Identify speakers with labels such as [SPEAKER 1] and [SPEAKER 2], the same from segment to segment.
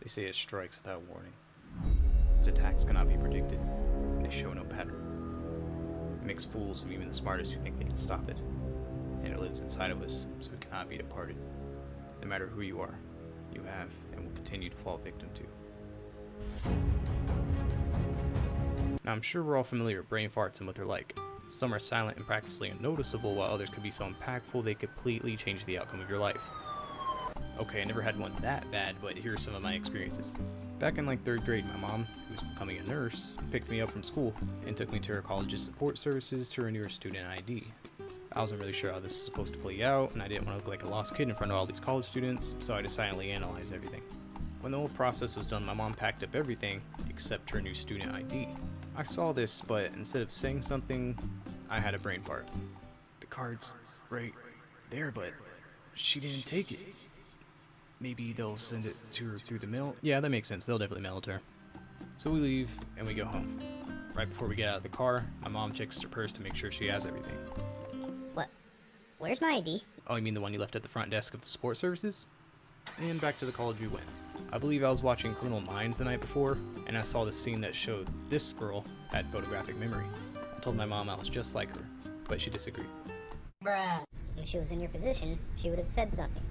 [SPEAKER 1] They say it strikes without warning. Its attacks cannot be predicted, and they show no pattern. It makes fools of even the smartest who think they can stop it, and it lives inside of us, so it cannot be departed. No matter who you are, you have and will continue to fall victim to. Now, I'm sure we're all familiar with brain farts and what they're like. Some are silent and practically unnoticeable, while others could be so impactful they completely change the outcome of your life. Okay, I never had one that bad, but here are some of my experiences. Back in like 3rd grade, my mom, who was becoming a nurse, picked me up from school and took me to her college's support services to renew her student ID. I wasn't really sure how this is supposed to play out, and I didn't want to look like a lost kid in front of all these college students, so I just silently analyzed everything. When the whole process was done, my mom packed up everything except her new student ID. I saw this, but instead of saying something, I had a brain fart. The card's right there, but she didn't take it. Maybe they'll send it to her through the mail? Yeah, that makes sense. They'll definitely mail it to her. So we leave, and we go home. Right before we get out of the car, my mom checks her purse to make sure she has everything.
[SPEAKER 2] What? Where's my ID?
[SPEAKER 1] Oh, you mean the one you left at the front desk of the support services? And back to the college we went. I believe I was watching Criminal Minds the night before, and I saw the scene that showed this girl had photographic memory. I told my mom I was just like her, but she disagreed.
[SPEAKER 2] Bruh. If she was in your position, she would have said something.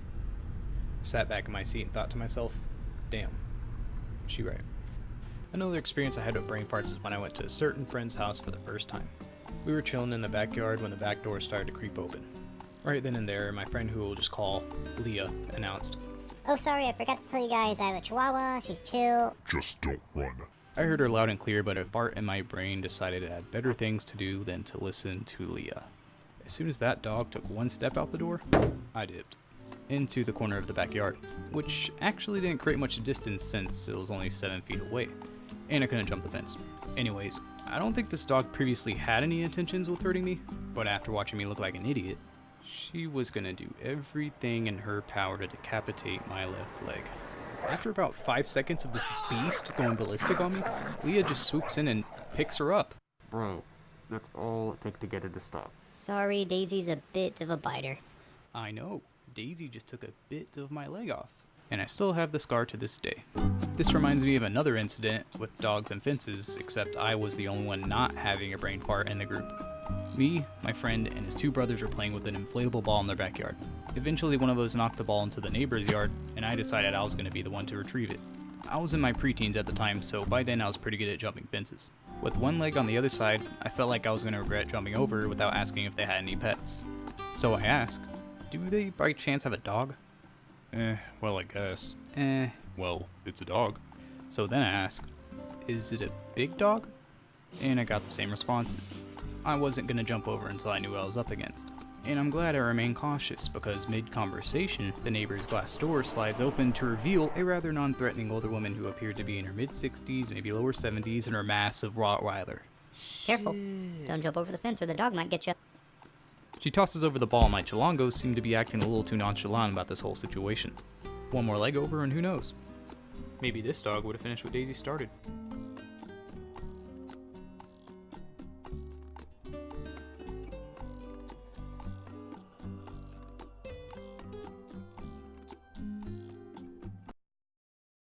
[SPEAKER 1] I sat back in my seat and thought to myself, damn, she right. Another experience I had with brain farts is when I went to a certain friend's house for the first time. We were chilling in the backyard when the back door started to creep open. Right then and there, my friend, who we'll just call Leah, announced,
[SPEAKER 2] Oh, sorry, I forgot to tell you guys I have a chihuahua. She's chill.
[SPEAKER 3] Just don't run.
[SPEAKER 1] I heard her loud and clear, but a fart in my brain decided it had better things to do than to listen to Leah. As soon as that dog took one step out the door, I dipped into the corner of the backyard, which actually didn't create much distance since it was only 7 feet away, and I couldn't jump the fence. Anyways, I don't think this dog previously had any intentions with hurting me, but after watching me look like an idiot, she was gonna do everything in her power to decapitate my left leg. After about 5 seconds of this beast going ballistic on me, Leah just swoops in and picks her up.
[SPEAKER 4] Bro, that's all it takes to get her to stop.
[SPEAKER 2] Sorry, Daisy's a bit of a biter.
[SPEAKER 1] I know, Daisy just took a bit of my leg off, and I still have the scar to this day. This reminds me of another incident with dogs and fences, except I was the only one not having a brain fart in the group. Me, my friend, and his 2 brothers were playing with an inflatable ball in their backyard. Eventually, one of us knocked the ball into the neighbor's yard, and I decided I was going to be the one to retrieve it. I was in my preteens at the time, so by then I was pretty good at jumping fences. With one leg on the other side, I felt like I was going to regret jumping over without asking if they had any pets. So I asked, do they by chance have a dog? Well, I guess. Well, it's a dog. So then I asked, is it a big dog? And I got the same responses. I wasn't going to jump over until I knew what I was up against. And I'm glad I remained cautious, because mid-conversation, the neighbor's glass door slides open to reveal a rather non-threatening older woman who appeared to be in her mid-60s, maybe lower 70s, and her massive Rottweiler.
[SPEAKER 2] Careful. Don't jump over the fence or the dog might get you.
[SPEAKER 1] She tosses over the ball, and my Chilongos seem to be acting a little too nonchalant about this whole situation. One more leg over, and who knows? Maybe this dog would have finished what Daisy started.